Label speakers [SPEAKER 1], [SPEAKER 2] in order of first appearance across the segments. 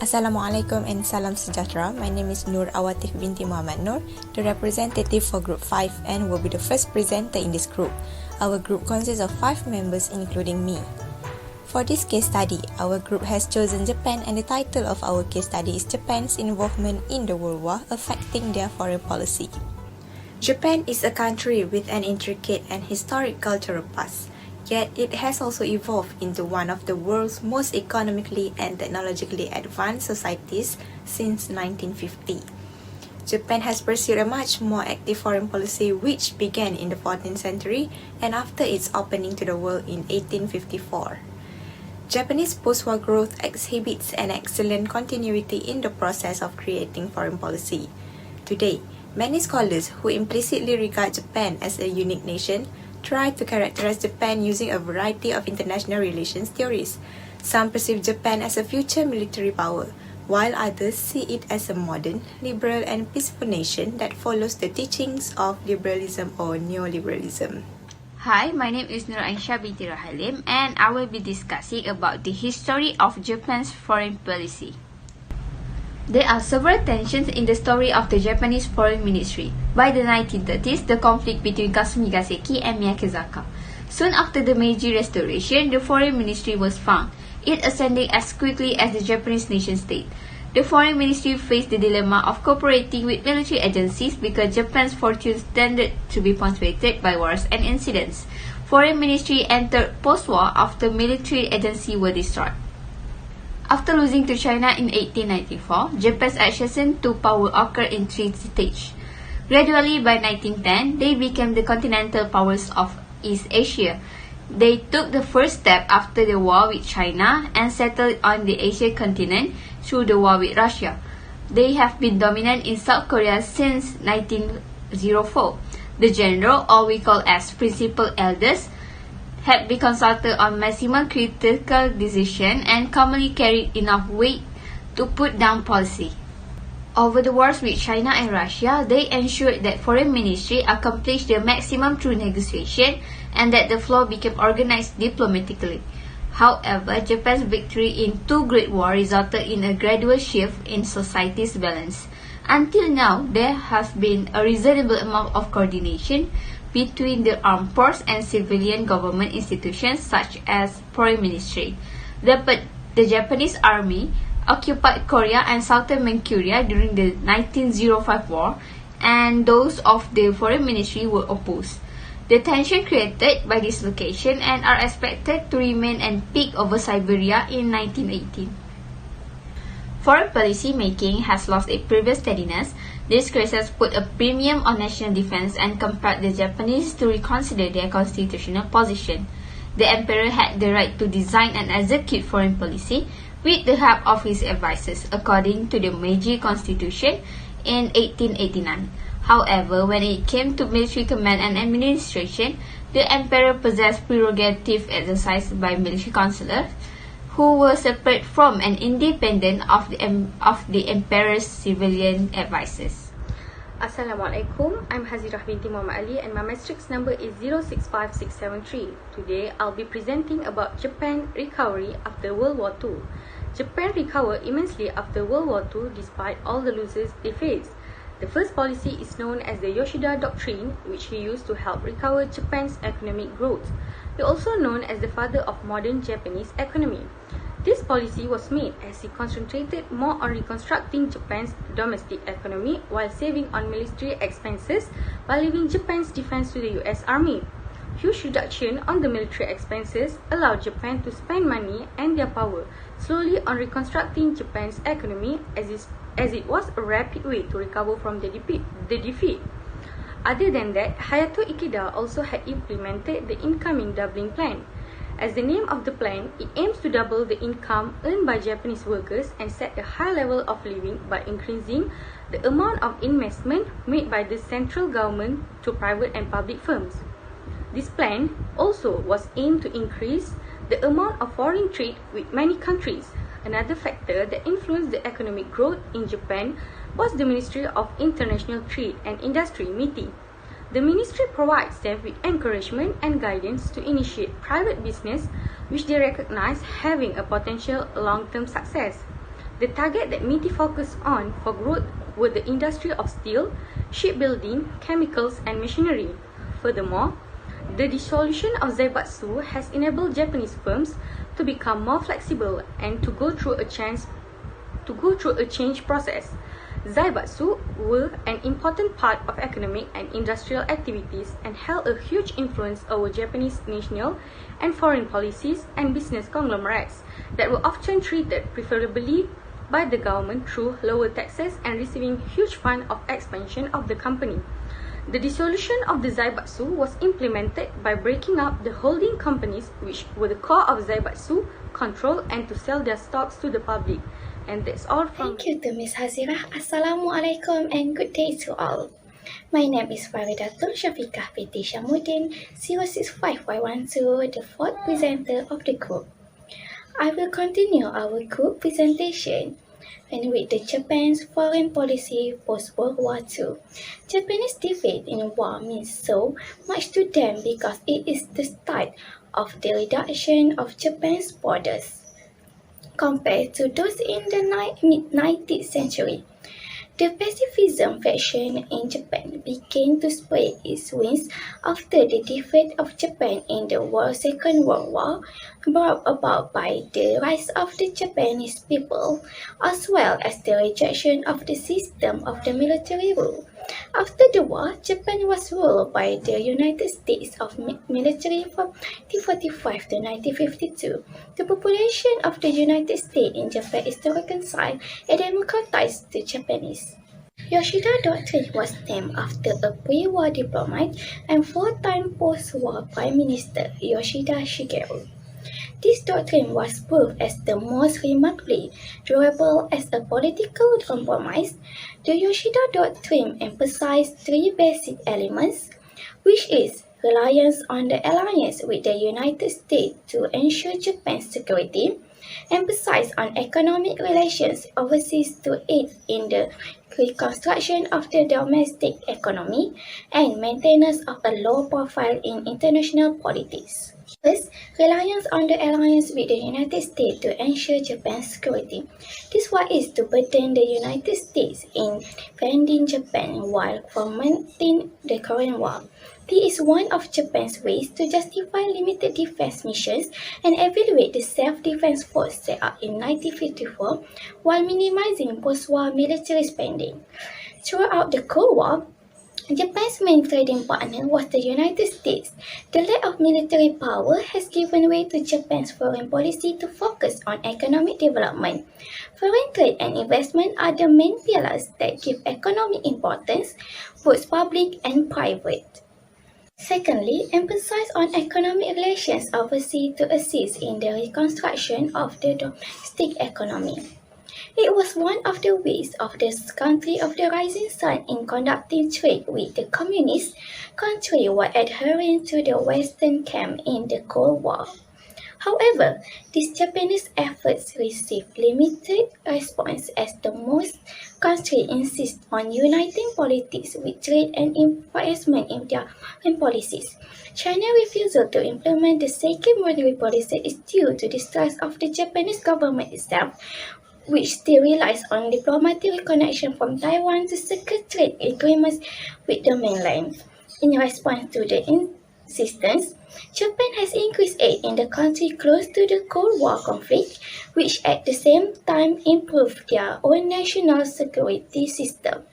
[SPEAKER 1] Assalamualaikum and salam sejahtera. My name is AWATIF binti MOHD, the representative for Group 5 and will be the first presenter in this group. Our group consists of 5 members including me. For this case study, our group has chosen Japan and the title of our case study is Japan's involvement in the World War affecting their foreign policy. Japan is a country with an intricate and historic cultural past. Yet it has also evolved into one of the world's most economically and technologically advanced societies since 1950. Japan has pursued a much more active foreign policy which began in the 14th century and after its opening to the world in 1854. Japanese post-war growth exhibits an excellent continuity in the process of creating foreign policy. Today, many scholars who implicitly regard Japan as a unique nation try to characterize Japan using a variety of international relations theories. Some perceive Japan as a future military power, while others see it as a modern, liberal and peaceful nation that follows the teachings of liberalism or neoliberalism.
[SPEAKER 2] Hi, my name is Nurul binti RAHALIM and I will be discussing about the history of Japan's foreign policy. There are several tensions in the story of the Japanese foreign ministry. By the 1930s, the conflict between Kasumi Gaseki and Miyazaki. Soon after the Meiji Restoration, the foreign ministry was found, it ascending as quickly as the Japanese nation-state. The foreign ministry faced the dilemma of cooperating with military agencies because Japan's fortunes tended to be punctuated by wars and incidents. Foreign ministry entered post-war after military agencies were destroyed. After losing to China in 1894, Japan's accession to power occurred in 3 stages. Gradually, by 1910, they became the continental powers of East Asia. They took the first step after the war with China and settled on the Asian continent through the war with Russia. They have been dominant in South Korea since 1904. The general, or we call as principal elders, had been consulted on maximum critical decision and commonly carried enough weight to put down policy. Over the wars with China and Russia, they ensured that foreign ministry accomplished the maximum through negotiation and that the flow became organized diplomatically. However, Japan's victory in 2 Great Wars resulted in a gradual shift in society's balance. Until now, there has been a reasonable amount of coordination between the armed force and civilian government institutions such as foreign ministry. The Japanese army occupied Korea and southern Manchuria during the 1905 war, and those of the foreign ministry were opposed. The tension created by this location and are expected to remain and peak over Siberia in 1918. Foreign policy making has lost its previous steadiness. This crisis put a premium on national defense and compelled the Japanese to reconsider their constitutional position. The emperor had the right to design and execute foreign policy with the help of his advisors, according to the Meiji Constitution in 1889. However, when it came to military command and administration, the emperor possessed prerogative exercised by military councillors, who were separate from and independent of the emperor's civilian advisors.
[SPEAKER 3] Assalamualaikum, I'm HAZIRAH binti Muhammad and my matrix number is 065673. Today, I'll be presenting about Japan recovery after World War II. Japan recovered immensely after World War II despite all the losses they faced. The first policy is known as the Yoshida Doctrine, which he used to help recover Japan's economic growth. He also known as the father of modern Japanese economy. This policy was made as he concentrated more on reconstructing Japan's domestic economy while saving on military expenses by leaving Japan's defense to the US Army. Huge reduction on the military expenses allowed Japan to spend money and their power slowly on reconstructing Japan's economy as it was a rapid way to recover from the defeat. Other than that, Hayato Ikeda also had implemented the incoming doubling plan. As the name of the plan, it aims to double the income earned by Japanese workers and set a high level of living by increasing the amount of investment made by the central government to private and public firms. This plan also was aimed to increase the amount of foreign trade with many countries. Another factor that influenced the economic growth in Japan was the Ministry of International Trade and Industry, MITI. The ministry provides them with encouragement and guidance to initiate private business which they recognize having a potential long-term success. The target that MINTI focused on for growth were the industry of steel, shipbuilding, chemicals and machinery. Furthermore, the dissolution of Zaibatsu has enabled Japanese firms to become more flexible and to go through a change process. Zaibatsu were an important part of economic and industrial activities and held a huge influence over Japanese national and foreign policies and business conglomerates that were often treated preferably by the government through lower taxes and receiving huge funds of expansion of the company. The dissolution of the Zaibatsu was implemented by breaking up the holding companies which were the core of Zaibatsu control and to sell their stocks to the public. And that's all from
[SPEAKER 4] Thank you to Ms. Hazirah. Assalamualaikum and good day to all. My name is FARIDATUL SHAFIQAH binti HISHAMUDDIN 065512, the fourth presenter of the group. I will continue our group presentation and with the Japan's foreign policy post-World War II. Japanese defeat in war means so much to them because it is the start of the reduction of Japan's borders compared to those in the mid-19th century. The pacifism faction in Japan began to spread its wings after the defeat of Japan in the Second World War, brought about by the rise of the Japanese people, as well as the rejection of the system of the military rule. After the war, Japan was ruled by the United States of military from 1945 to 1952. The population of the United States in Japan is to reconcile and democratize the Japanese. Yoshida Doctrine was named after a pre-war diplomat and four-time post-war Prime Minister Yoshida Shigeru. This doctrine was proved as the most remarkably durable as a political compromise. The Yoshida Doctrine emphasized three basic elements, which is reliance on the alliance with the United States to ensure Japan's security, emphasis on economic relations overseas to aid in the reconstruction of the domestic economy, and maintenance of a low profile in international politics. First, reliance on the alliance with the United States to ensure Japan's security. This war is to burden the United States in defending Japan while fomenting the Korean War. This is one of Japan's ways to justify limited defense missions and evaluate the self-defense force set up in 1954 while minimizing post-war military spending. Throughout the Cold War, Japan's main trading partner was the United States. The lack of military power has given way to Japan's foreign policy to focus on economic development. Foreign trade and investment are the main pillars that give economic importance, both public and private. Secondly, emphasis on economic relations overseas to assist in the reconstruction of the domestic economy. It was one of the ways of the country of the rising sun in conducting trade with the communist country while adhering to the Western camp in the Cold War. However, these Japanese efforts received limited response as the most countries insist on uniting politics with trade and investment in their foreign policies. China's refusal to implement the second boundary policy is due to distrust of the Japanese government itself, which still relies on diplomatic connection from Taiwan to secure trade agreements with the mainland. In response to the insistence, Japan has increased aid in the country close to the Cold War conflict, which at the same time improved their own national security system.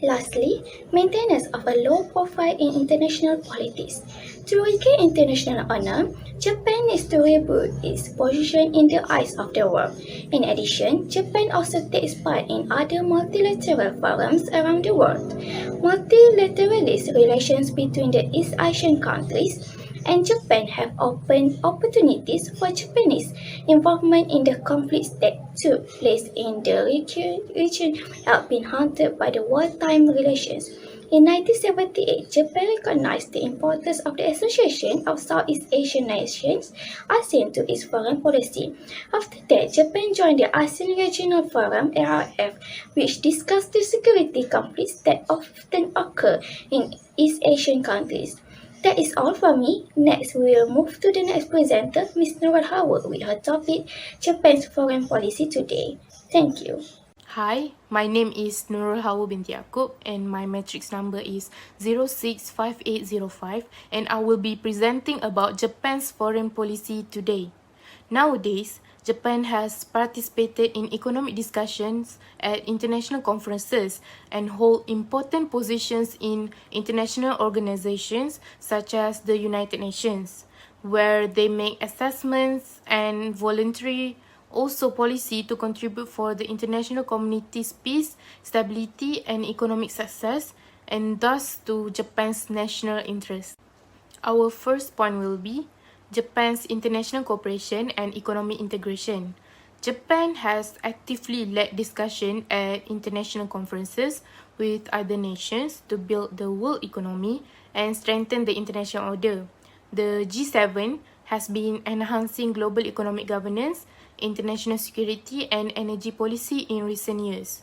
[SPEAKER 4] Lastly, maintenance of a low profile in international politics. To regain international honor, Japan needs to reboot its position in the eyes of the world. In addition, Japan also takes part in other multilateral forums around the world. Multilateralist relations between the East Asian countries and Japan have opened opportunities for Japanese involvement in the conflicts that took place in the region have been haunted by the wartime relations. In 1978, Japan recognized the importance of the Association of Southeast Asian Nations, ASEAN, to its foreign policy. After that, Japan joined the ASEAN Regional Forum, ARF, which discussed the security conflicts that often occur in East Asian countries. That is all from me. Next, we will move to the next presenter, Ms. Nurul Hawa, with her topic, Japan's Foreign Policy Today. Thank you.
[SPEAKER 5] Hi, my name is Nurul Hawa binti YAAKOB and my matrix number is 065805 and I will be presenting about Japan's foreign policy today. Nowadays, Japan has participated in economic discussions at international conferences and hold important positions in international organizations such as the United Nations, where they make assessments and voluntary also policy to contribute for the international community's peace, stability and economic success, and thus to Japan's national interest. Our first point will be Japan's international cooperation and economic integration. Japan has actively led discussion at international conferences with other nations to build the world economy and strengthen the international order. The G7 has been enhancing global economic governance, international security and energy policy in recent years.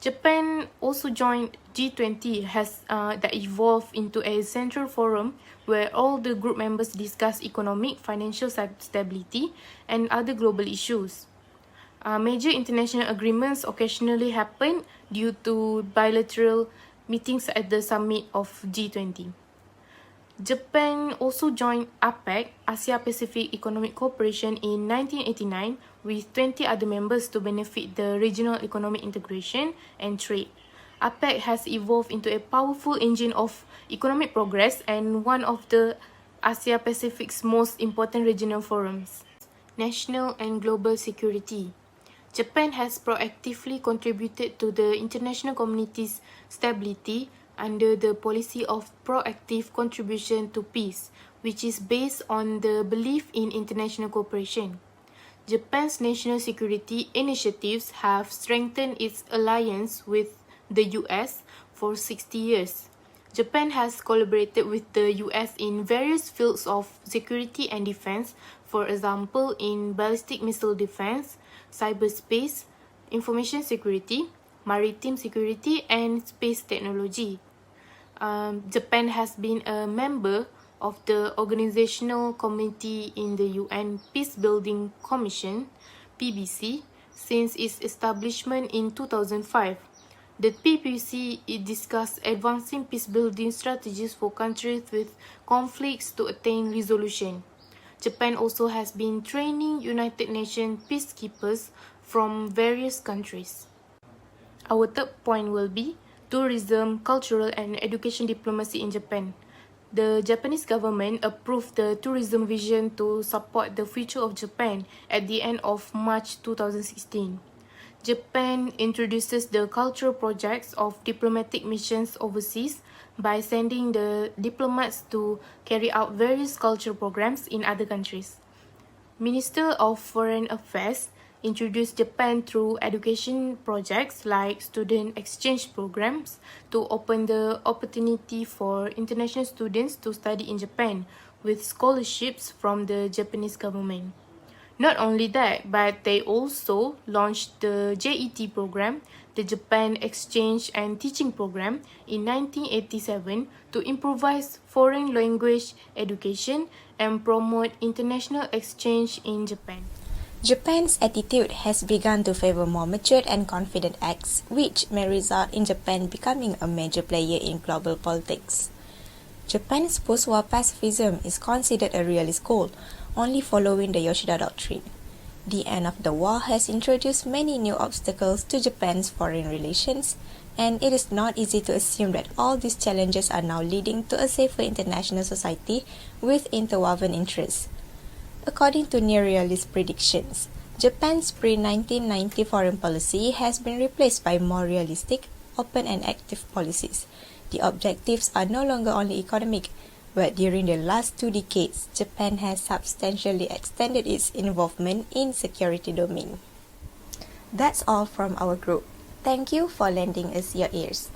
[SPEAKER 5] Japan also joined G20 that evolved into a central forum where all the group members discuss economic, financial stability and other global issues. Major international agreements occasionally happen due to bilateral meetings at the summit of G20. Japan also joined APEC, Asia-Pacific Economic Cooperation, in 1989 with 20 other members to benefit the regional economic integration and trade. APEC has evolved into a powerful engine of economic progress and one of the Asia-Pacific's most important regional forums. National and global security. Japan has proactively contributed to the international community's stability under the policy of proactive contribution to peace, which is based on the belief in international cooperation. Japan's national security initiatives have strengthened its alliance with the US for 60 years. Japan has collaborated with the US in various fields of security and defense, for example in ballistic missile defense, cyberspace, information security, maritime security, and space technology. Japan has been a member of the Organizational Committee in the UN Peacebuilding Commission, PBC, since its establishment in 2005. The PBC discussed advancing peacebuilding strategies for countries with conflicts to attain resolution. Japan also has been training United Nations peacekeepers from various countries. Our third point will be tourism, cultural and education diplomacy in Japan. The Japanese government approved the tourism vision to support the future of Japan at the end of March 2016. Japan introduces the cultural projects of diplomatic missions overseas by sending the diplomats to carry out various cultural programs in other countries. Minister of Foreign Affairs introduced Japan through education projects like student exchange programs to open the opportunity for international students to study in Japan with scholarships from the Japanese government. Not only that, but they also launched the JET program, the Japan Exchange and Teaching Program, in 1987 to improvise foreign language education and promote international exchange in Japan.
[SPEAKER 1] Japan's attitude has begun to favor more matured and confident acts, which may result in Japan becoming a major player in global politics. Japan's post-war pacifism is considered a realist goal, only following the Yoshida Doctrine. The end of the war has introduced many new obstacles to Japan's foreign relations, and it is not easy to assume that all these challenges are now leading to a safer international society with interwoven interests. According to neorealist predictions, Japan's pre-1990 foreign policy has been replaced by more realistic, open and active policies. The objectives are no longer only economic, but during the last 2 decades, Japan has substantially extended its involvement in security domain. That's all from our group. Thank you for lending us your ears.